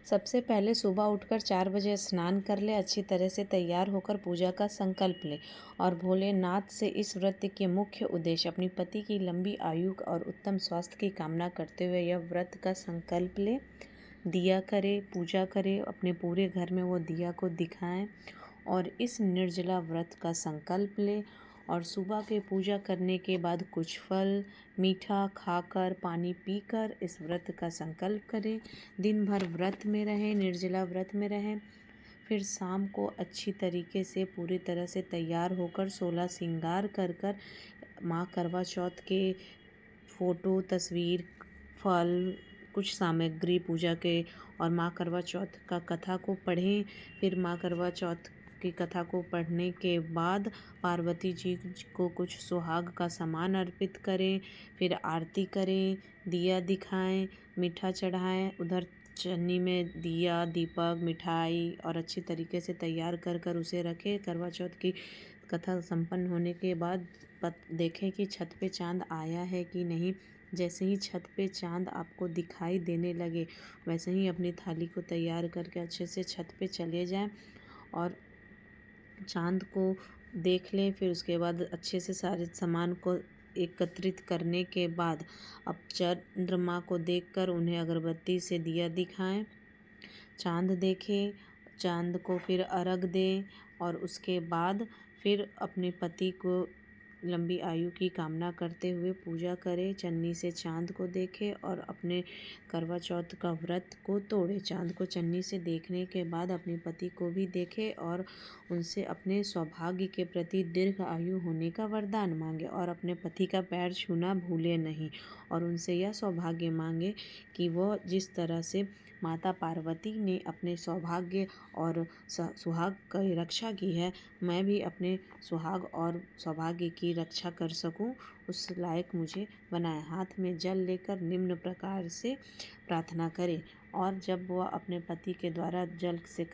सबसे पहले सुबह उठकर 4 बजे स्नान कर ले, अच्छी तरह से तैयार होकर पूजा का संकल्प ले और भोलेनाथ से इस व्रत के मुख्य उद्देश्य अपनी पति की लंबी आयु और उत्तम स्वास्थ्य की कामना करते हुए यह व्रत का संकल्प ले। दिया करे, पूजा करे, अपने पूरे घर में वो दिया को दिखाएं और इस निर्जला व्रत का संकल्प ले और सुबह के पूजा करने के बाद कुछ फल मीठा खाकर पानी पीकर इस व्रत का संकल्प करें। दिन भर व्रत में रहें, निर्जला व्रत में रहें। फिर शाम को अच्छी तरीके से पूरी तरह से तैयार होकर 16 श्रृंगार कर कर माँ करवा चौथ के फ़ोटो, तस्वीर, फल, कुछ सामग्री पूजा के और माँ करवा चौथ का कथा को पढ़ें। फिर माँ करवा चौथ की कथा को पढ़ने के बाद पार्वती जी को कुछ सुहाग का सामान अर्पित करें। फिर आरती करें, दिया दिखाएं, मीठा चढ़ाएं। उधर चन्नी में दिया, दीपक, मिठाई और अच्छी तरीके से तैयार कर कर उसे रखें। करवा चौथ की कथा संपन्न होने के बाद देखें कि छत पे चाँद आया है कि नहीं। जैसे ही छत पे चाँद आपको दिखाई देने लगे वैसे ही अपनी थाली को तैयार करके अच्छे से छत पे चले जाएं और चाँद को देख लें। फिर उसके बाद अच्छे से सारे सामान को एकत्रित करने के बाद अब चंद्रमा को देखकर उन्हें अगरबत्ती से दिया दिखाएं, चाँद देखें, चाँद को फिर अर्घ दें और उसके बाद फिर अपने पति को लंबी आयु की कामना करते हुए पूजा करें। चन्नी से चाँद को देखें और अपने करवा चौथ का व्रत को तोड़े। चाँद को चन्नी से देखने के बाद अपने पति को भी देखें और उनसे अपने सौभाग्य के प्रति दीर्घ आयु होने का वरदान मांगे और अपने पति का पैर छूना भूले नहीं और उनसे यह सौभाग्य मांगे कि वह जिस तरह से माता पार्वती ने अपने सौभाग्य और सुहाग की रक्षा की है, मैं भी अपने सुहाग और सौभाग्य की रक्षा कर सकूं, उस लायक मुझे बनाए। हाथ में जल लेकर निम्न प्रकार से प्रार्थना करें और जब वह अपने पति के द्वारा जल से